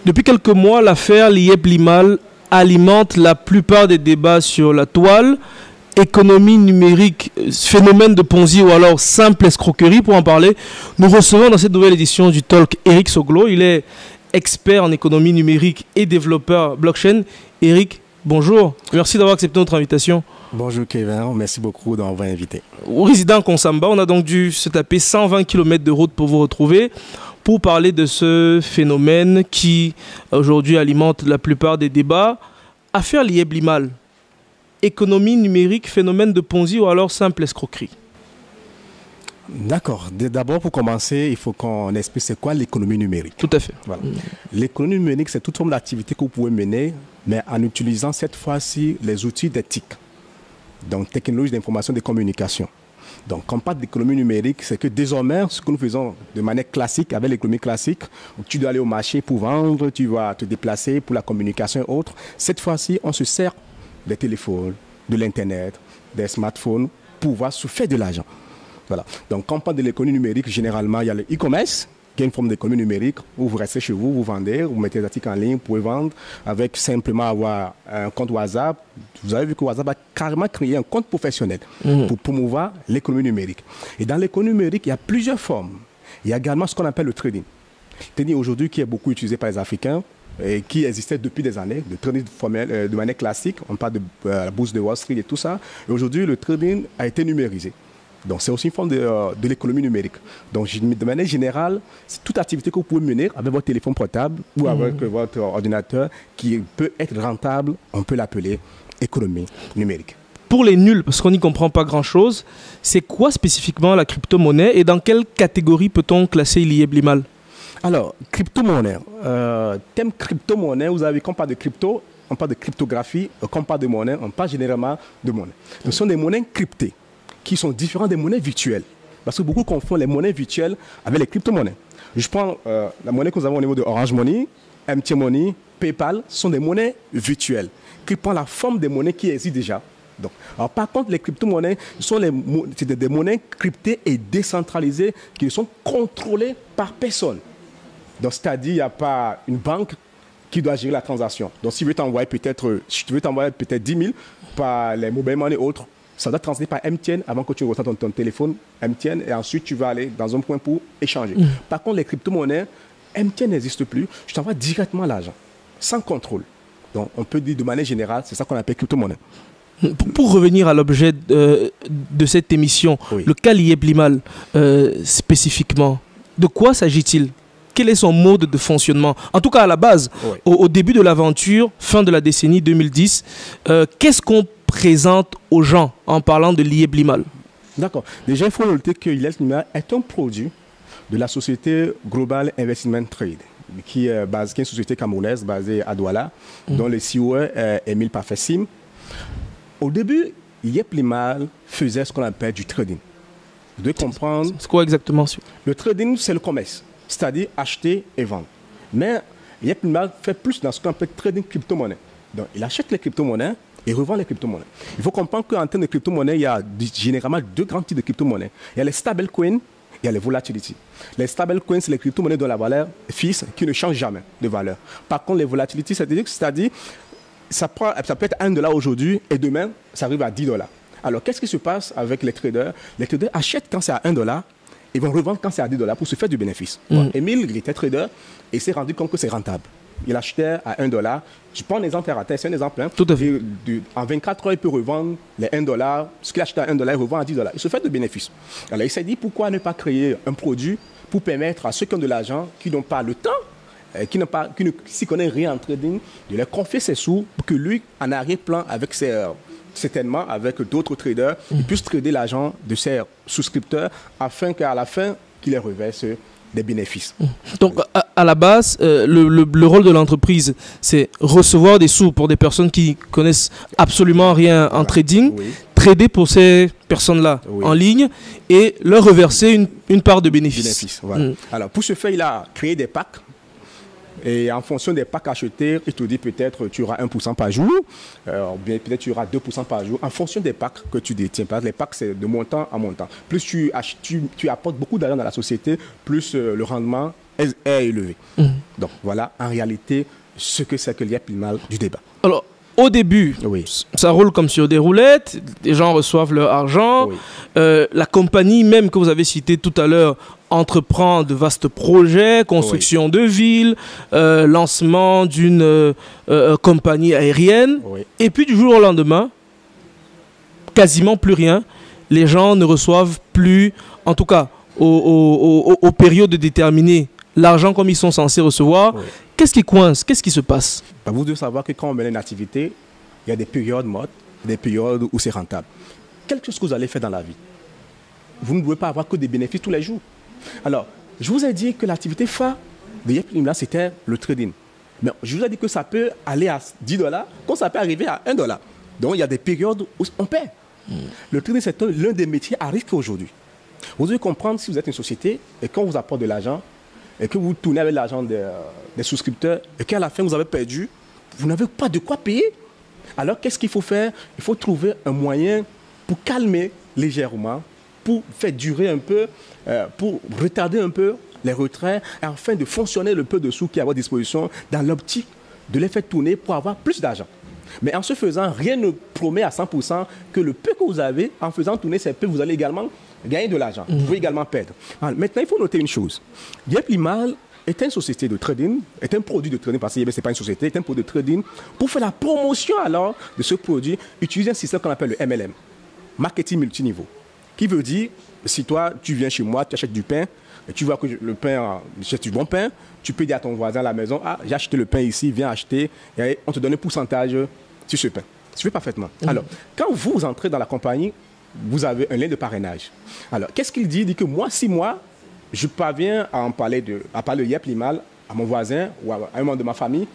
Depuis quelques mois, l'affaire Lieb Limal alimente la plupart des débats sur la toile. Économie numérique, phénomène de Ponzi ou alors simple escroquerie. Pour en parler, nous recevons dans cette nouvelle édition du Talk Eric Soglo. Il est expert en économie numérique et développeur blockchain. Eric, bonjour. Merci d'avoir accepté notre invitation. Bonjour Kevin, merci beaucoup d'avoir invité. Résident à Konsamba, on a donc dû se taper 120 km de route pour vous retrouver pour parler de ce phénomène qui aujourd'hui alimente la plupart des débats. Affaire Lieb Limal, économie numérique, phénomène de Ponzi ou alors simple escroquerie? D'accord. D'abord, pour commencer, il faut qu'on explique c'est quoi l'économie numérique. Tout à fait. Voilà. L'économie numérique, c'est toute forme d'activité que vous pouvez mener, mais en utilisant cette fois-ci les outils d'éthique. Donc, technologie d'information et de communication. Donc, quand on parle d'économie numérique, c'est que désormais, ce que nous faisons de manière classique, avec l'économie classique, où tu dois aller au marché pour vendre, tu vas te déplacer pour la communication et autres. Cette fois-ci, on se sert des téléphones, de l'Internet, des smartphones pour pouvoir se faire de l'argent. Voilà. Donc, quand on parle de l'économie numérique, généralement, il y a le e-commerce, qui est une forme d'économie numérique où vous restez chez vous, vous vendez, vous mettez des articles en ligne, vous pouvez vendre avec simplement avoir un compte WhatsApp. Vous avez vu que WhatsApp a carrément créé un compte professionnel pour promouvoir l'économie numérique. Et dans l'économie numérique, il y a plusieurs formes. Il y a également ce qu'on appelle le trading. Le trading aujourd'hui qui est beaucoup utilisé par les Africains et qui existait depuis des années, le trading formel, de manière classique. On parle de la bourse de Wall Street et tout ça. Et aujourd'hui, le trading a été numérisé. Donc, c'est aussi une forme de l'économie numérique. Donc, de manière générale, c'est toute activité que vous pouvez mener avec votre téléphone portable ou avec votre ordinateur qui peut être rentable, on peut l'appeler économie numérique. Pour les nuls, parce qu'on n'y comprend pas grand-chose, c'est quoi spécifiquement la crypto-monnaie et dans quelle catégorie peut-on classer Lieb Limal? Alors, crypto-monnaie. Thème crypto-monnaie, vous avez, quand on parle de crypto, on parle de cryptographie, quand on parle de monnaie, on parle généralement de monnaie. Ce sont des monnaies cryptées, qui sont différents des monnaies virtuelles. Parce que beaucoup confondent les monnaies virtuelles avec les crypto-monnaies. Je prends la monnaie que nous avons au niveau de Orange Money, MTN Money, PayPal, ce sont des monnaies virtuelles qui prennent la forme des monnaies qui existent déjà. Donc, alors, par contre, les crypto-monnaies sont des monnaies cryptées et décentralisées qui ne sont contrôlées par personne. Donc, c'est-à-dire, il n'y a pas une banque qui doit gérer la transaction. Donc, si tu veux t'envoyer peut-être 10 000 par les mobile money et autres, ça doit transiter par MTN avant que tu reçoives ton téléphone MTN et ensuite tu vas aller dans un point pour échanger. Par contre, les crypto-monnaies, MTN n'existe plus. Je t'envoie directement l'argent, sans contrôle. Donc, on peut dire de manière générale, c'est ça qu'on appelle crypto-monnaie. Pour revenir à l'objet de cette émission, oui. Le cas Lieb Limal, spécifiquement, de quoi s'agit-il? Quel est son mode de fonctionnement? En tout cas, à la base, Oui. au début de l'aventure, fin de la décennie 2010, qu'est-ce qu'on présente aux gens en parlant de Lieb Limal? D'accord. Déjà, il faut noter que Lieb Limal est un produit de la société Global Investment Trade, qui est une société camerounaise basée à Douala, dont le CEO est Émile Parfait-Sim. Au début, Lieb Limal faisait ce qu'on appelle du trading. Vous devez comprendre. C'est quoi exactement? Le trading, c'est le commerce, c'est-à-dire acheter et vendre. Mais Lieb Limal fait plus dans ce qu'on appelle trading crypto-monnaie. Donc, il achète les crypto-monnaies et revend les crypto-monnaies. Il faut comprendre qu'en termes de crypto-monnaies, il y a généralement deux grands types de crypto-monnaies. Il y a les stablecoins et il y a les volatility. Les stablecoins, c'est les crypto-monnaies dont la valeur fixe qui ne change jamais de valeur. Par contre, les volatility, c'est-à-dire ça peut être $1 aujourd'hui et demain, ça arrive à $10. Alors, qu'est-ce qui se passe avec les traders? Les traders achètent quand c'est à $1 et vont revendre quand c'est à $10 pour se faire du bénéfice. Émile, il était trader et il s'est rendu compte que c'est rentable. Il achetait à $1. Je prends un exemple terre à terre, c'est un exemple. Tout à fait. En 24 heures, il peut revendre les $1. Ce qu'il achetait à $1, il revend à $10. Il se fait de bénéfices. Alors, il s'est dit, pourquoi ne pas créer un produit pour permettre à ceux qui ont de l'argent, qui n'ont pas le temps, qui ne s'y connaissent rien en trading, de leur confier ses sous pour que lui, en arrière-plan, avec certainement avec d'autres traders, il puisse trader l'argent de ses souscripteurs afin qu'à la fin, qu'il les reverse des bénéfices. Donc, à la base, le rôle de l'entreprise, c'est recevoir des sous pour des personnes qui connaissent absolument rien en trading, trader pour ces personnes-là en ligne et leur reverser une part de bénéfices. Voilà. Alors, pour ce faire, il a créé des packs. Et en fonction des packs achetés, il te dit peut-être tu auras 1% par jour, ou bien peut-être tu auras 2% par jour, en fonction des packs que tu détiens. Parce que les packs, c'est de montant en montant. Plus tu apportes beaucoup d'argent dans la société, plus le rendement est élevé. Donc voilà, en réalité, ce que c'est que l'IEP-LIMAL du débat. Alors, au début, ça roule comme sur des roulettes, les gens reçoivent leur argent, la compagnie même que vous avez citée tout à l'heure entreprend de vastes projets, construction de villes, lancement d'une compagnie aérienne, et puis du jour au lendemain, quasiment plus rien, les gens ne reçoivent plus, en tout cas aux périodes déterminées, l'argent comme ils sont censés recevoir. Qu'est-ce qui coince? Qu'est-ce qui se passe? Vous devez savoir que quand on mène une activité, il y a des périodes mortes, des périodes où c'est rentable. Quelque chose que vous allez faire dans la vie, vous ne pouvez pas avoir que des bénéfices tous les jours. Alors, je vous ai dit que l'activité phare de l'IEP-LIMAL, c'était le trading. Mais je vous ai dit que ça peut aller à 10 $, comme ça peut arriver à 1 $. Donc, il y a des périodes où on perd. Le trading, c'est l'un des métiers à risque aujourd'hui. Vous devez comprendre, si vous êtes une société et qu'on vous apporte de l'argent, et que vous tournez avec l'argent des souscripteurs et qu'à la fin vous avez perdu, vous n'avez pas de quoi payer. Alors qu'est-ce qu'il faut faire? Il faut trouver un moyen pour calmer légèrement, pour faire durer un peu, pour retarder un peu les retraits, afin de fonctionner le peu de sous qui est à votre disposition dans l'optique de les faire tourner pour avoir plus d'argent. Mais en ce faisant, rien ne promet à 100% que le peu que vous avez, en faisant tourner ces peu, vous allez également gagner de l'argent. Vous pouvez également perdre. Alors, maintenant, il faut noter une chose. l'IEP-LIMAL est une société de trading, est un produit de trading, parce que ce n'est pas une société, est un produit de trading. Pour faire la promotion alors de ce produit, utilisez un système qu'on appelle le MLM, Marketing Multiniveau, qui veut dire, si toi, tu viens chez moi, tu achètes du pain, et tu vois que le pain, j'achète du bon pain, tu peux dire à ton voisin à la maison, ah, j'ai acheté le pain ici, viens acheter, et on te donne un pourcentage sur ce pain. Tu fais parfaitement. Alors, quand vous entrez dans la compagnie, vous avez un lien de parrainage. Alors, qu'est-ce qu'il dit? Il dit que moi, si moi, je parviens à parler de l'IEP-LIMAL à mon voisin ou à un membre de ma famille,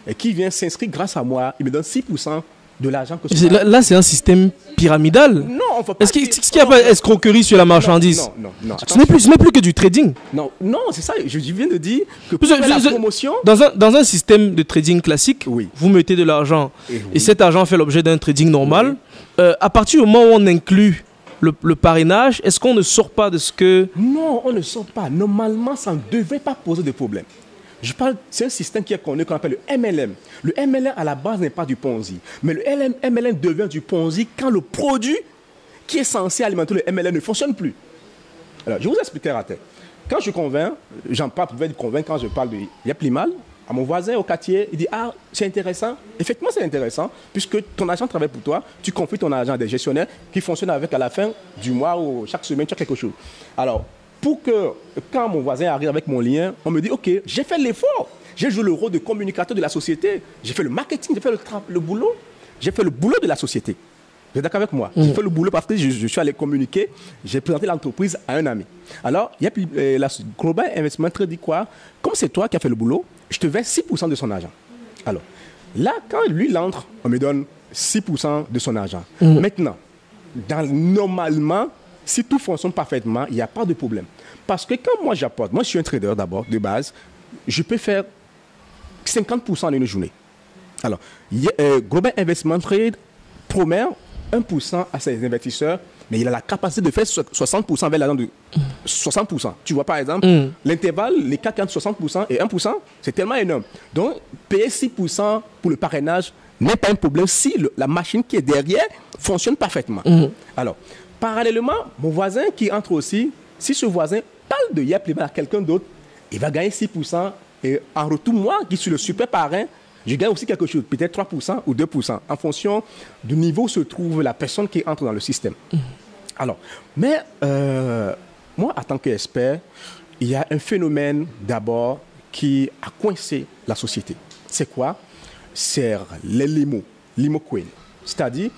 et qui vient s'inscrire grâce à moi, il me donne 6% de l'argent que je Là, c'est un système pyramidal. Non, on ne peut pas. Est-ce qu'il n'y a pas d'escroquerie sur la marchandise? Non. Ce n'est plus que du trading. Non, c'est ça. Je viens de dire que pour faire la promotion... Dans un système de trading classique, vous mettez de l'argent et cet argent fait l'objet d'un trading normal. À partir du moment où on inclut le parrainage, est-ce qu'on ne sort pas de ce que... Non, on ne sort pas. Normalement, ça ne devrait pas poser de problème. Je parle, c'est un système qui est connu qu'on appelle le MLM. Le MLM, à la base, n'est pas du Ponzi. Mais le MLM devient du Ponzi quand le produit qui est censé alimenter le MLM ne fonctionne plus. Alors, je vous expliquerai à terre. Quand je convainc, j'en parle, vous pouvez être convaincu quand je parle de l'IEP-LIMAL, à mon voisin au quartier, il dit « Ah, c'est intéressant. » Effectivement, c'est intéressant, puisque ton agent travaille pour toi, tu confies ton argent à des gestionnaires qui fonctionnent avec à la fin du mois ou chaque semaine, tu as quelque chose. Alors, pour que quand mon voisin arrive avec mon lien, on me dit « Ok, j'ai fait l'effort. J'ai joué le rôle de communicateur de la société. J'ai fait le marketing, j'ai fait le boulot. J'ai fait le boulot de la société. » Vous êtes d'accord avec moi? J'ai fait le boulot parce que je suis allé communiquer. J'ai présenté l'entreprise à un ami. Alors, la Global Investment Trade dit quoi? Comme c'est toi qui as fait le boulot, je te verse 6% de son argent. Alors, là, quand lui l'entre, on me donne 6% de son argent. Maintenant, normalement, si tout fonctionne parfaitement, il n'y a pas de problème. Parce que quand moi j'apporte, moi je suis un trader d'abord, de base, je peux faire 50% en une journée. Alors, Global Investment Trade promet 1% à ses investisseurs, mais il a la capacité de faire 60% vers l'argent de 60%. Tu vois, par exemple, l'intervalle, les cas entre 60% et 1%, c'est tellement énorme. Donc, payer 6% pour le parrainage n'est pas un problème si la machine qui est derrière fonctionne parfaitement. Alors, parallèlement, mon voisin qui entre aussi, si ce voisin parle de l'IEP-LIMAL à quelqu'un d'autre, il va gagner 6%. Et en retour, moi, qui suis le super parrain, je gagne aussi quelque chose, peut-être 3% ou 2%, en fonction du niveau où se trouve la personne qui entre dans le système. Alors, mais moi, en tant qu'expert, il y a un phénomène d'abord qui a coincé la société. C'est quoi? C'est les limo coin. C'est-à-dire,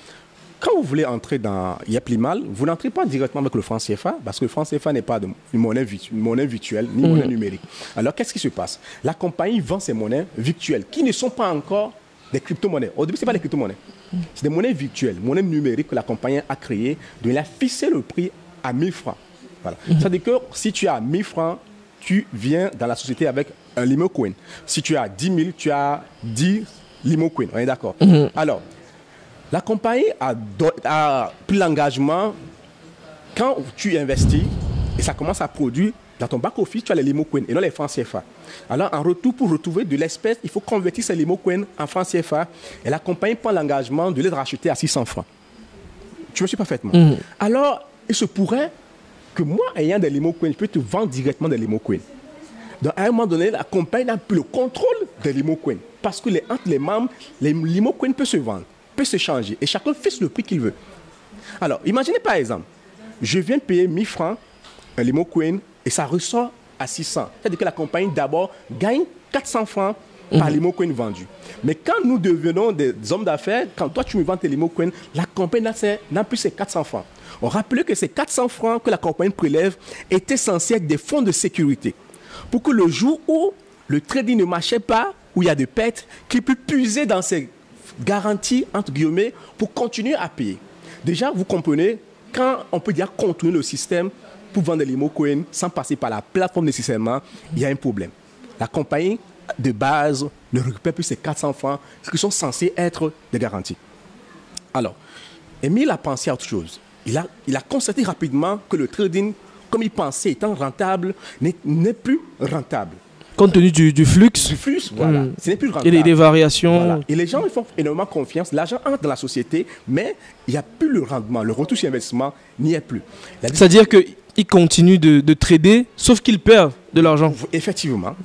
quand vous voulez entrer dans l'IEP-LIMAL, vous n'entrez pas directement avec le franc CFA, parce que le franc CFA n'est pas une monnaie virtuelle, ni monnaie numérique. Alors, qu'est-ce qui se passe? La compagnie vend ces monnaies virtuelles, qui ne sont pas encore des crypto-monnaies. Au début, ce n'est pas des crypto-monnaies. C'est des monnaies virtuelles, monnaie numérique que la compagnie a créée, de la fixer le prix à 1000 francs. Voilà. C'est-à-dire que si tu as 1000 francs, tu viens dans la société avec un limo coin. Si tu as 10 000, tu as 10 limo coin. On est d'accord? Alors, la compagnie a pris l'engagement, quand tu investis et ça commence à produire, Dans ton back-office, tu as les limo coins et non les francs CFA. Alors, en retour, pour retrouver de l'espèce, il faut convertir ces limo coins en francs CFA et la compagnie prend l'engagement de les racheter à 600 francs. Tu me suis parfaitement. Alors, il se pourrait que moi, ayant des limo coins, je peux te vendre directement des limo coins. Donc, à un moment donné, la compagnie n'a plus le contrôle des limo coins parce que entre les membres, les limo coins peuvent se vendre, peuvent se changer et chacun fixe le prix qu'il veut. Alors, imaginez par exemple, je viens de payer 1000 francs un limo coin et ça ressort à 600. C'est-à-dire que la compagnie d'abord gagne 400 francs par limo coin vendu. Mais quand nous devenons des hommes d'affaires, quand toi tu me vends tes limo coins, la compagnie n'a plus ces 400 francs. On rappelle que ces 400 francs que la compagnie prélève étaient censés être des fonds de sécurité. Pour que le jour où le trading ne marchait pas, où il y a des pertes, qu'il puisse puiser dans ces garanties, entre guillemets, pour continuer à payer. Déjà, vous comprenez, quand on peut dire contourner le système pour vendre des limo coins sans passer par la plateforme nécessairement, il y a un problème. La compagnie de base ne récupère plus ces 400 francs qui sont censés être des garanties. Alors, Émile a pensé à autre chose. Il a constaté rapidement que le trading, comme il pensait étant rentable, n'est plus rentable. Compte tenu du flux. Du flux, voilà. Ce n'est plus rentable. Et des variations. Voilà. Et les gens ils font énormément confiance. L'argent entre dans la société, mais il n'y a plus le rendement. Le retour sur investissement n'y est plus. C'est-à-dire qu'il continue de trader, sauf qu'il perd de l'argent. Effectivement.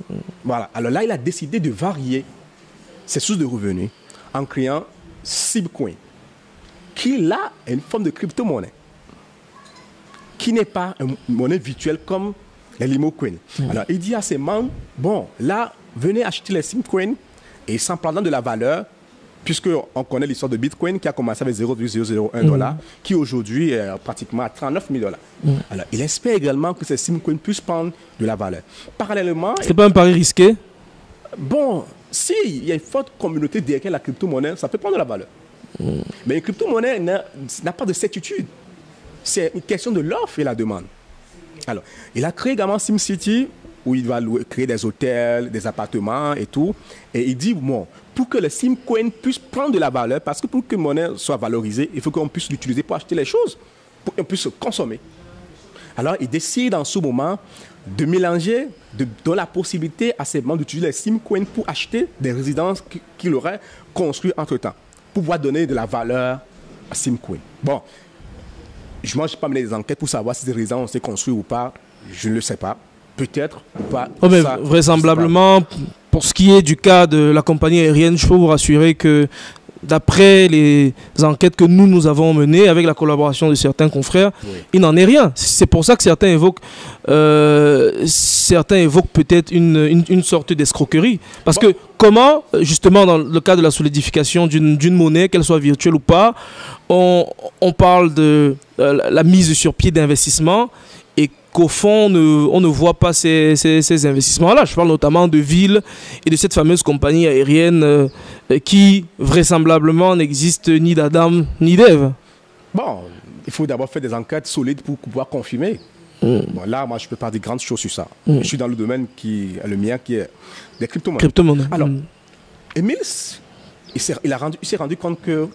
Voilà. Alors là, il a décidé de varier ses sources de revenus en créant Sibcoin, qui là est une forme de crypto-monnaie, qui n'est pas une monnaie virtuelle comme les limo coins. Alors, il dit à ses membres, bon, là, venez acheter les Sibcoin et sans parlant de la valeur, puisqu'on connaît l'histoire de Bitcoin qui a commencé avec 0,001 $, qui aujourd'hui est pratiquement à 39 000 $. Alors, il espère également que ces Sibcoin puissent prendre de la valeur. Parallèlement... C'est pas un pari risqué? Bon, s'il y a une forte communauté derrière la crypto-monnaie, ça peut prendre de la valeur. Mais une crypto-monnaie n'a pas de certitude. C'est une question de l'offre et la demande. Alors, il a créé également SimCity, où il va créer des hôtels, des appartements et tout. Et il dit, bon, pour que le Simcoin puisse prendre de la valeur, parce que pour que la monnaie soit valorisée, il faut qu'on puisse l'utiliser pour acheter les choses, pour qu'on puisse consommer. Alors, il décide en ce moment de mélanger, de donner la possibilité à ses membres d'utiliser les Simcoin pour acheter des résidences qu'il aurait construites entre-temps, pour pouvoir donner de la valeur à Simcoin. Bon, je n'ai pas mené des enquêtes pour savoir si ces résidences ont été construites ou pas. Je ne le sais pas. Peut-être ou pas. Oh, mais ça, vraisemblablement, pour ce qui est du cas de la compagnie aérienne, je peux vous rassurer que d'après les enquêtes que nous avons menées avec la collaboration de certains confrères, il n'en est rien. C'est pour ça que certains évoquent peut-être une sorte d'escroquerie. Parce que comment, justement, dans le cas de la solidification d'une monnaie, qu'elle soit virtuelle ou pas, on parle de la mise sur pied d'investissements et qu'au fond, on ne voit pas ces investissements-là. Je parle notamment de Ville et de cette fameuse compagnie aérienne qui, vraisemblablement, n'existe ni d'Adam ni d'Ève. Bon, il faut d'abord faire des enquêtes solides pour pouvoir confirmer. Bon, là, moi, je ne peux pas dire grandes choses sur ça. Je suis dans le domaine qui est le mien, qui est des crypto-monnaies. Alors, Émile, il s'est rendu compte que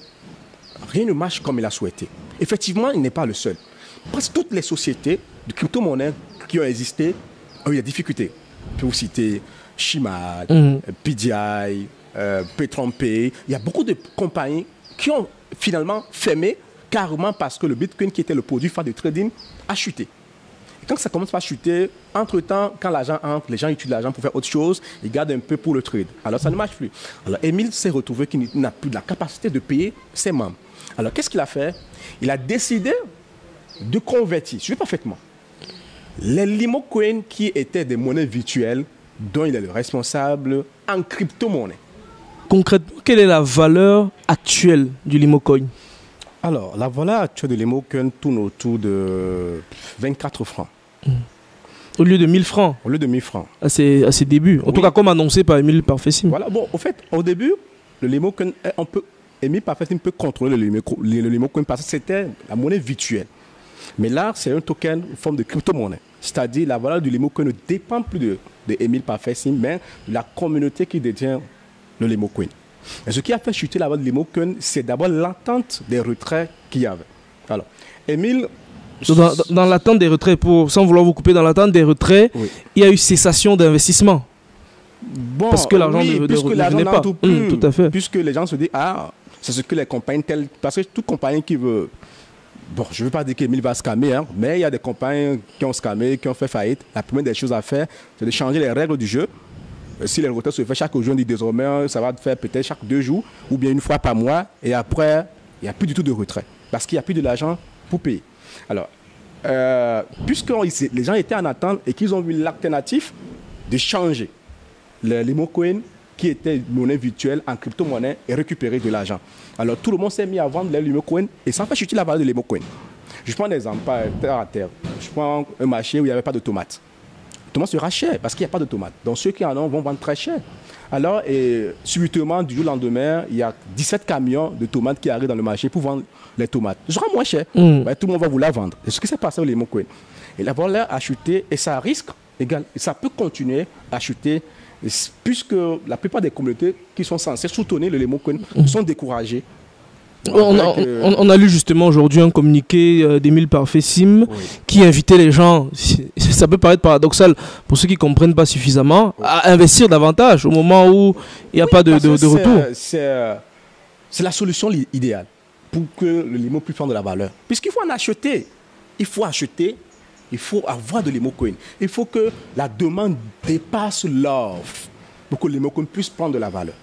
rien ne marche comme il a souhaité. Effectivement, il n'est pas le seul. Presque toutes les sociétés de crypto-monnaies qui ont existé ont eu des difficultés. Je peux vous citer Shimad, PDI, PetronPay. Il y a beaucoup de compagnies qui ont finalement fermé carrément parce que le Bitcoin, qui était le produit phare du trading, a chuté. Et quand ça commence à chuter, entre-temps, quand l'argent entre, les gens utilisent l'argent pour faire autre chose, ils gardent un peu pour le trade. Alors ça ne marche plus. Alors Émile s'est retrouvé qu'il n'a plus de la capacité de payer ses membres. Alors qu'est-ce qu'il a fait? Il a décidé de convertir, je parfaitement, les limo coins qui étaient des monnaies virtuelles dont il est le responsable en crypto-monnaie. Concrètement, quelle est la valeur actuelle du limo coin? Alors, la valeur actuelle de limo coin tourne autour de 24 francs. Au lieu de 1000 francs? Au lieu de 1000 francs. À ses débuts. En tout cas, comme annoncé par Émile Parfessim. Voilà, bon, au fait, au début, le limo coin, Émile Parfessim peut contrôler le limo coin parce que c'était la monnaie virtuelle. Mais là, c'est un token, une forme de crypto-monnaie. C'est-à-dire la valeur du limo coin ne dépend plus de Émile Parfessim, mais de la communauté qui détient le limo coin. Et ce qui a fait chuter la valeur du limo coin, c'est d'abord l'attente des retraits qu'il y avait. Alors, Émile Dans l'attente des retraits, sans vouloir vous couper, dans l'attente des retraits, oui, il y a eu cessation d'investissement. Bon, parce que l'argent oui, ne venait pas. Tout à fait. Puisque les gens se disent, ah, c'est ce que les compagnies telles... Parce que toute compagnie qui veut... Bon, je ne veux pas dire qu'Emile va scammer, hein, mais il y a des compagnies qui ont scamé, qui ont fait faillite. La première des choses à faire, c'est de changer les règles du jeu. Si les retraits se font chaque jour, on dit désormais, ça va faire peut-être chaque 2 jours ou bien une fois par mois. Et après, il n'y a plus du tout de retrait. Parce qu'il n'y a plus de l'argent pour payer. Alors, puisque les gens étaient en attente et qu'ils ont vu l'alternative de changer les Limocoin qui étaient monnaie virtuelle en crypto-monnaie et récupérer de l'argent. Alors, tout le monde s'est mis à vendre les Limocoin et ça fait chuter la valeur de Limocoin. Je prends un exemple, terre à terre. Je prends un marché où il n'y avait pas de tomates. Les tomates sera cher parce qu'il n'y a pas de tomates. Donc, ceux qui en ont vont vendre très cher. Alors, subitement, du jour au lendemain, il y a 17 camions de tomates qui arrivent dans le marché pour vendre les tomates. Ce sera moins cher. Ben, tout le monde va vouloir vendre. C'est ce qui s'est passé au Limocoin. Et la valeur a chuté et ça risque égal. Ça peut continuer à chuter puisque la plupart des communautés qui sont censées soutenir le Limocoin sont découragées. On a lu justement aujourd'hui un communiqué d'Emile Parfait Sim qui invitait les gens, ça peut paraître paradoxal pour ceux qui ne comprennent pas suffisamment, à investir davantage au moment où il n'y a pas de retour. C'est la solution idéale pour que le limo puisse prendre de la valeur. Puisqu'il faut en acheter, il faut avoir de l'Imocoin. Il faut que la demande dépasse l'offre pour que l'Imocoin puisse prendre de la valeur.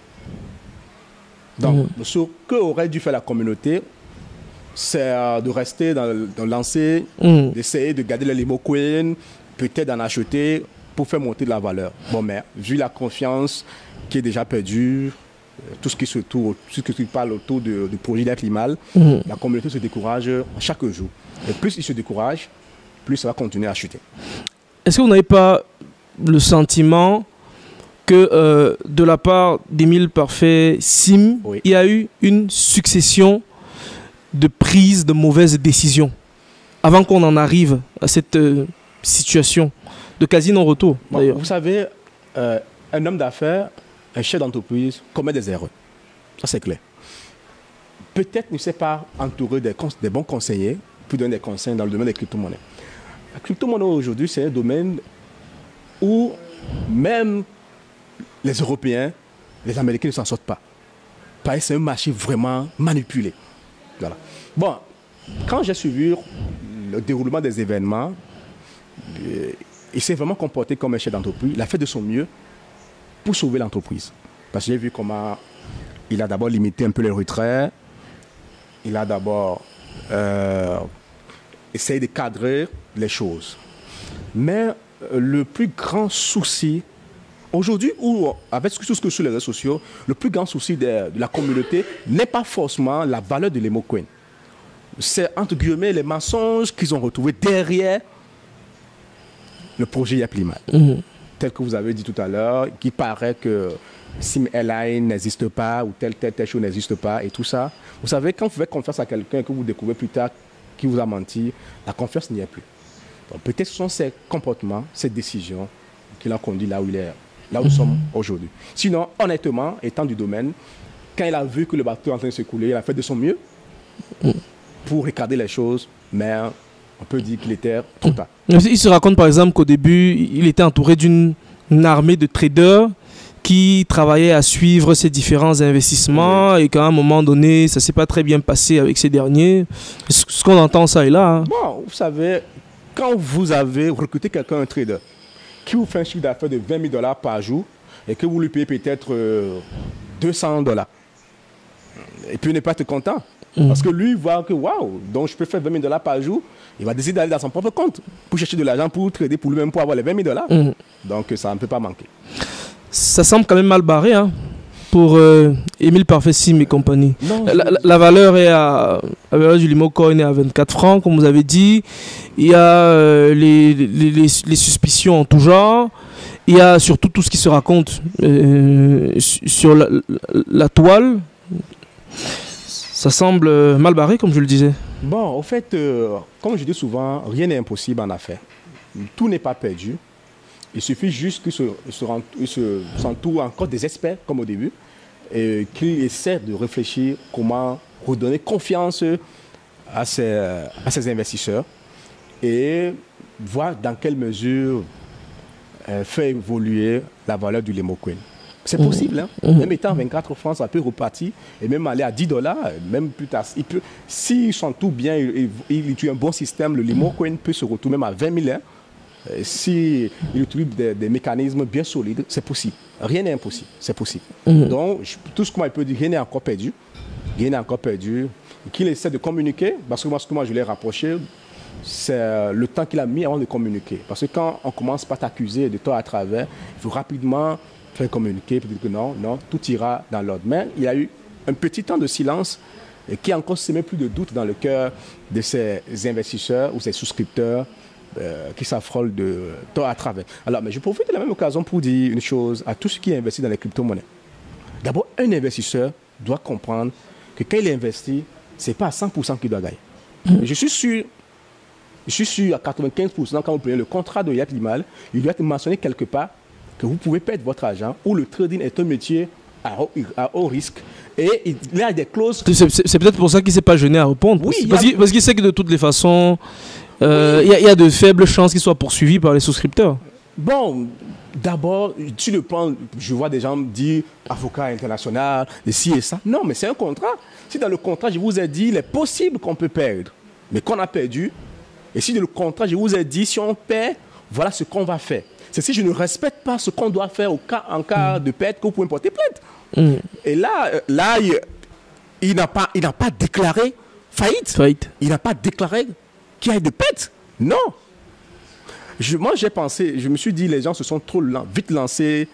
Donc, ce qu'aurait dû faire la communauté, c'est de rester dans lancer, d'essayer de garder l'Imocoin, peut-être d'en acheter pour faire monter de la valeur. Bon, mais vu la confiance qui est déjà perdue, tout ce qui parle autour du projet d'Aplimal, la communauté se décourage chaque jour. Et plus il se décourage, plus ça va continuer à chuter. Est-ce que vous n'avez pas le sentiment que de la part d'Emile Parfait Sim, il y a eu une succession de prises de mauvaises décisions avant qu'on en arrive à cette situation de quasi non-retour? Vous savez, un homme d'affaires, un chef d'entreprise commet des erreurs. Ça, c'est clair. Peut-être ne s'est pas entouré des bons conseillers pour donner des conseils dans le domaine des crypto-monnaies. La crypto-monnaie aujourd'hui, c'est un domaine où même les Européens, les Américains ne s'en sortent pas. Parce que c'est un marché vraiment manipulé. Voilà. Bon, quand j'ai suivi le déroulement des événements, il s'est vraiment comporté comme un chef d'entreprise. Il a fait de son mieux pour sauver l'entreprise. Parce que j'ai vu comment il a d'abord limité un peu les retraits. Il a d'abord essayé de cadrer les choses. Mais le plus grand souci, aujourd'hui, avec tout ce que sur les réseaux sociaux, le plus grand souci de la communauté n'est pas forcément la valeur de l'Imocoin. C'est entre guillemets les mensonges qu'ils ont retrouvés derrière le projet Yaplimal. Tel que vous avez dit tout à l'heure, qui paraît que Sim Airline n'existe pas ou telle chose n'existe pas et tout ça. Vous savez, quand vous faites confiance à quelqu'un que vous découvrez plus tard qui vous a menti, la confiance n'y est plus. Peut-être ce sont ces comportements, ces décisions qui l'ont conduit là où nous sommes aujourd'hui. Sinon, honnêtement, étant du domaine, quand il a vu que le bateau est en train de se couler, il a fait de son mieux pour regarder les choses, mais on peut dire qu'il était trop tard. Il se raconte par exemple qu'au début, il était entouré d'une armée de traders qui travaillaient à suivre ses différents investissements et qu'à un moment donné, ça ne s'est pas très bien passé avec ces derniers. Ce qu'on entend ça et là. Bon, vous savez, quand vous avez recruté quelqu'un, un trader, qui vous fait un chiffre d'affaires de 20 000 $ par jour et que vous lui payez peut-être 200 $, et puis il n'est pas content. Parce que lui, il voit que waouh, donc je peux faire 20 000 $ par jour, il va décider d'aller dans son propre compte pour chercher de l'argent, pour trader pour lui-même, pour avoir les 20 000 $. Donc ça ne peut pas manquer. Ça semble quand même mal barré hein, pour Emile Parfait Sim et compagnie. Non, la valeur est la valeur du Limocoin est à 24 francs, comme vous avez dit. Il y a les suspicions en tout genre. Il y a surtout tout ce qui se raconte sur la toile. Ça semble mal barré, comme je le disais. Bon, au fait, comme je dis souvent, rien n'est impossible en affaires. Tout n'est pas perdu. Il suffit juste qu'ils s'entourent encore des experts, comme au début, et qu'ils essaient de réfléchir comment redonner confiance à ces investisseurs et voir dans quelle mesure faire évoluer la valeur du Limocoin. C'est possible, hein? Même étant 24 francs, ça peut repartir et même aller à 10 dollars, même plus tard. S'ils sont tout bien, ils utilisent un bon système, le Limocoin peut se retrouver même à 20 000. Hein? S'ils utilisent des mécanismes bien solides, c'est possible. Rien n'est impossible, c'est possible. Donc, tout ce que moi je peux dire, rien n'est encore perdu. Rien n'est encore perdu. Qu'il essaie de communiquer, parce que moi, ce que moi je l'ai rapproché, c'est le temps qu'il a mis avant de communiquer. Parce que quand on commence par t'accuser de toi à travers, il faut rapidement faire communiquer pour dire que non, tout ira dans l'ordre. Mais il y a eu un petit temps de silence qui a encore semé plus de doute dans le cœur de ces investisseurs ou ces souscripteurs qui s'affrolent de toi à travers. Alors, mais je profite de la même occasion pour dire une chose à tous ceux qui investissent dans les crypto-monnaies. D'abord, un investisseur doit comprendre que quand il investit, ce n'est pas à 100% qu'il doit gagner. Je suis sûr à 95% quand vous prenez le contrat de Yep Limal, il doit être mentionné quelque part que vous pouvez perdre votre argent ou le trading est un métier à haut risque. Et il y a des clauses. C'est peut-être pour ça qu'il ne s'est pas gêné à répondre. Oui, parce qu'il sait que de toutes les façons, il y a de faibles chances qu'il soit poursuivi par les souscripteurs. Bon, d'abord, tu le prends, je vois des gens dire avocat international, de ci et ça. Non, mais c'est un contrat. Si dans le contrat, je vous ai dit, il est possible qu'on peut perdre, mais qu'on a perdu. Et si dans le contrat, je vous ai dit, si on perd, voilà ce qu'on va faire. C'est si je ne respecte pas ce qu'on doit faire en cas de perte que vous pouvez porter plainte. Et là il n'a pas déclaré faillite. Il n'a pas déclaré qu'il y a de perte. Non. Moi, j'ai pensé, je me suis dit, les gens se sont trop vite lancés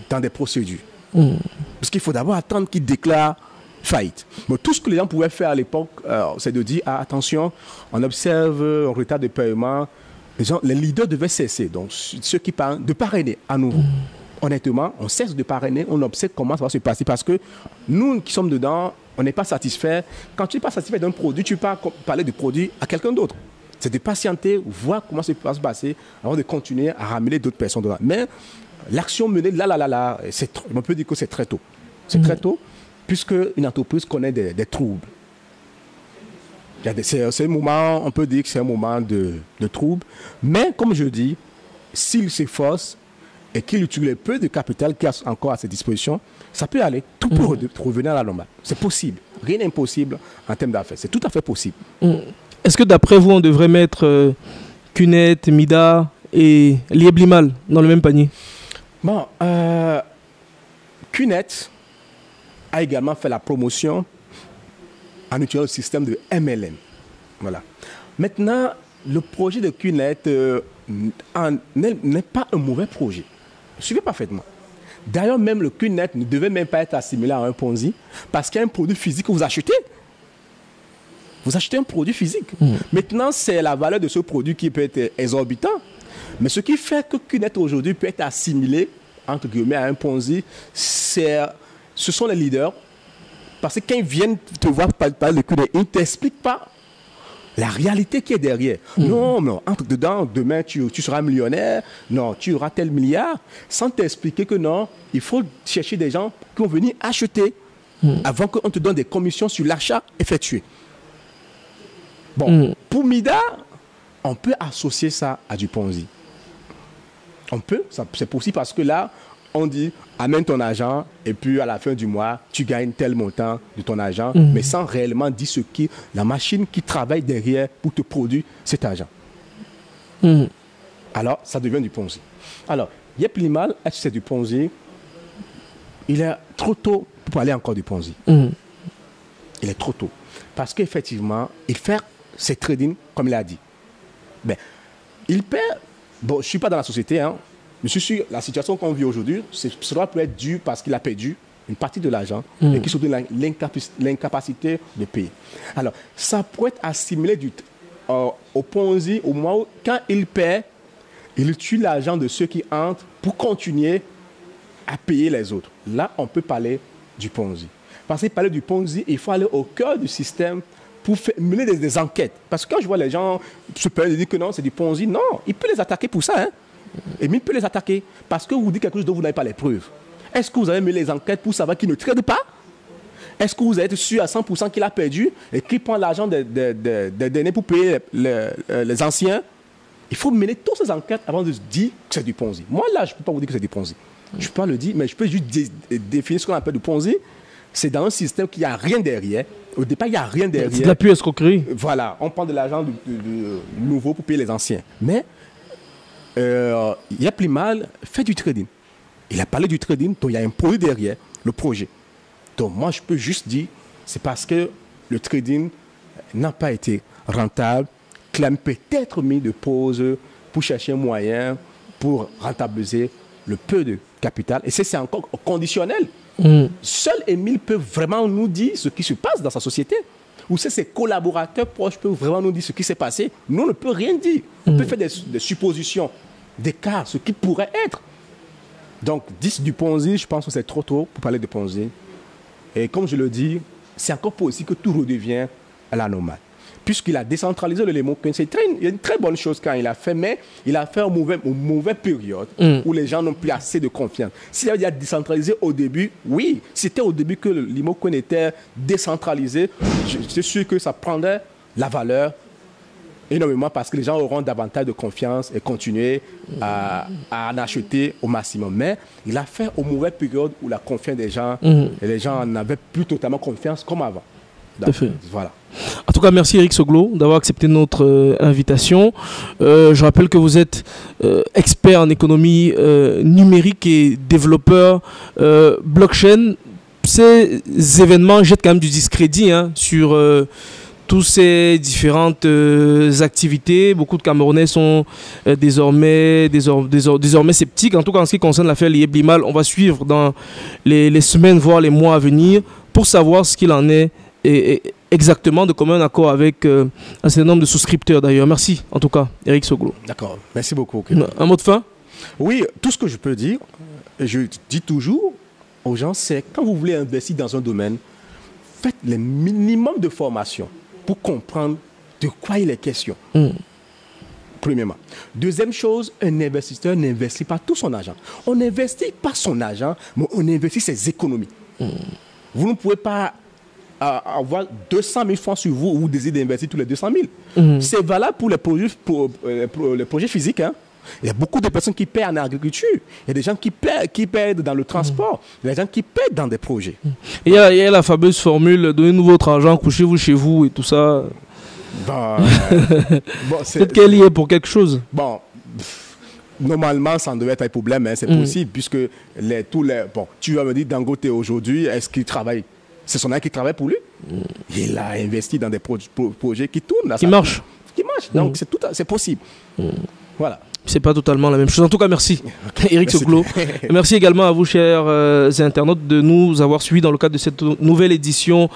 dans des procédures. Parce qu'il faut d'abord attendre qu'ils déclarent faillite. Mais tout ce que les gens pouvaient faire à l'époque, c'est de dire, attention, on observe un retard de paiement. Les leaders devaient cesser, donc ceux qui parlent, de parrainer à nouveau. Honnêtement, on cesse de parrainer, on observe comment ça va se passer. Parce que nous qui sommes dedans, on n'est pas satisfait. Quand tu n'es pas satisfait d'un produit, tu peux parler du produit à quelqu'un d'autre. C'est de patienter, voir comment ça va se passer avant de continuer à ramener d'autres personnes dedans. Mais l'action menée, on peut dire que c'est très tôt. C'est très tôt, puisque une entreprise connaît des troubles. C'est un moment, on peut dire que c'est un moment de trouble. Mais comme je dis, s'il s'efforce et qu'il utilise le peu de capital qu'il a encore à ses dispositions, ça peut aller. Tout peut revenir à la normale. C'est possible. Rien n'est impossible en termes d'affaires. C'est tout à fait possible. Est-ce que d'après vous, on devrait mettre Kunet, Mida et Yep Limal dans le même panier? Bon, Kunet a également fait la promotion en utilisant le système de MLM. Voilà. Maintenant, le projet de Kunet n'est pas un mauvais projet. Suivez parfaitement. D'ailleurs, même le Kunet ne devait même pas être assimilé à un Ponzi parce qu'il y a un produit physique que vous achetez. Vous achetez un produit physique. Maintenant, c'est la valeur de ce produit qui peut être exorbitant. Mais ce qui fait que Kunet aujourd'hui peut être assimilé, entre guillemets, à un Ponzi, ce sont les leaders. Parce que quand ils viennent te voir parler de Kunet, ils ne t'expliquent pas la réalité qui est derrière. Non, entre dedans, demain, tu seras millionnaire. Non, tu auras tel milliard. Sans t'expliquer que non, il faut chercher des gens qui vont venir acheter avant qu'on te donne des commissions sur l'achat effectué. Bon, pour Mida, on peut associer ça à du Ponzi. On peut, c'est possible parce que là, on dit, amène ton argent et puis à la fin du mois, tu gagnes tel montant de ton argent, mais sans réellement dire ce qui, la machine qui travaille derrière pour te produire cet argent. Alors, ça devient du Ponzi. Alors, Yep Limal, est-ce que c'est du Ponzi? Il est trop tôt pour parler encore du Ponzi. Il est trop tôt. Parce qu'effectivement, il fait ses trading, comme il a dit. Ben, il perd. Bon, je ne suis pas dans la société, hein. Je suis sûr, la situation qu'on vit aujourd'hui, cela peut être dû parce qu'il a perdu une partie de l'argent et qu'il se donne l'incapacité de payer. Alors, ça pourrait être assimilé au Ponzi au moment où, quand il perd, il tue l'argent de ceux qui entrent pour continuer à payer les autres. Là, on peut parler du Ponzi. Parce que parler du Ponzi, il faut aller au cœur du système pour mener des enquêtes. Parce que quand je vois les gens se plaignent et dire que non, c'est du Ponzi, non, il peut les attaquer pour ça, hein. Et il peut les attaquer parce que vous dites quelque chose dont vous n'avez pas les preuves. Est-ce que vous avez mené les enquêtes pour savoir qu'ils ne tradent pas? Est-ce que vous êtes sûr à 100% qu'il a perdu et qu'il prend l'argent des derniers pour payer les anciens? Il faut mener toutes ces enquêtes avant de se dire que c'est du Ponzi. Moi, là, je ne peux pas vous dire que c'est du Ponzi. Je ne peux pas le dire, mais je peux juste définir ce qu'on appelle du Ponzi. C'est dans un système qu'il n'y a rien derrière. Au départ, il n'y a rien derrière. C'est de la pure escroquerie. Voilà, on prend de l'argent du nouveau pour payer les anciens. Mais Yep Limal fait du trading. Il a parlé du trading, donc il y a un produit derrière, le projet. Donc moi, je peux juste dire, c'est parce que le trading n'a pas été rentable, qu'il a peut-être mis de pause pour chercher un moyen pour rentabiliser le peu de capital. Et c'est encore conditionnel. Seul Émile peut vraiment nous dire ce qui se passe dans sa société. Ou ses collaborateurs proches peuvent vraiment nous dire ce qui s'est passé. Nous, on ne peut rien dire. On peut faire des suppositions, des cas, ce qui pourrait être. Donc, 10 du Ponzi, je pense que c'est trop tôt pour parler de Ponzi. Et comme je le dis, c'est encore possible que tout redevient à la normale. Puisqu'il a décentralisé le Lemon Coin, c'est une très bonne chose quand il a fait, mais il a fait une mauvaise période où les gens n'ont plus assez de confiance. S'il avait décentralisé au début, oui, c'était au début que le Lemon Coin était décentralisé, je suis sûr que ça prendrait la valeur énormément parce que les gens auront davantage de confiance et continuer à en acheter au maximum. Mais il a fait aux mauvaises périodes où la confiance des gens, et les gens n'avaient plus totalement confiance comme avant. Donc, voilà. En tout cas, merci Eric Soglo d'avoir accepté notre invitation. Je rappelle que vous êtes expert en économie numérique et développeur blockchain. Ces événements jettent quand même du discrédit sur toutes ces différentes activités. Beaucoup de Camerounais sont désormais sceptiques. En tout cas, en ce qui concerne l'affaire Yep Limal, on va suivre dans les semaines, voire les mois à venir pour savoir ce qu'il en est et exactement de commun accord avec un certain nombre de souscripteurs d'ailleurs. Merci en tout cas, Eric Soglo. D'accord, merci beaucoup. Okay. Un mot de fin? Oui, tout ce que je peux dire, je dis toujours aux gens, c'est quand vous voulez investir dans un domaine, faites le minimum de formation pour comprendre de quoi il est question. Premièrement. Deuxième chose, un investisseur n'investit pas tout son argent. On n'investit pas son argent, mais on investit ses économies. Vous ne pouvez pas avoir 200 000 francs sur vous ou vous désirez d'investir tous les 200 000. C'est valable pour les projets physiques. Il y a beaucoup de personnes qui paient en agriculture. Il y a des gens qui paient dans le transport. Il y a des gens qui paient dans des projets. Et il y a la fameuse formule, donnez-nous votre argent, couchez-vous chez vous et tout ça. Peut-être qu'elle y est pour quelque chose. Bon, normalement, ça ne devait être un problème. C'est possible puisque bon, tu vas me dire, Dangote aujourd'hui, est-ce qu'il travaille? C'est son qui travaille pour lui. Il a investi dans des projets qui tournent. Qui marchent. Donc, c'est possible. Voilà. C'est pas totalement la même chose. En tout cas, merci, Eric Soglo. Merci également à vous, chers internautes, de nous avoir suivis dans le cadre de cette nouvelle édition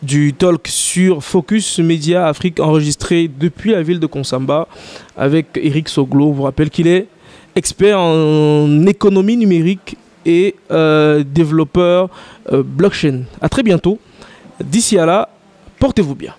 du Talk sur Focus Média Afrique, enregistré depuis la ville de Konsamba avec Eric Soglo. Je vous rappelle qu'il est expert en économie numérique et développeur blockchain. À très bientôt. D'ici à là, portez-vous bien.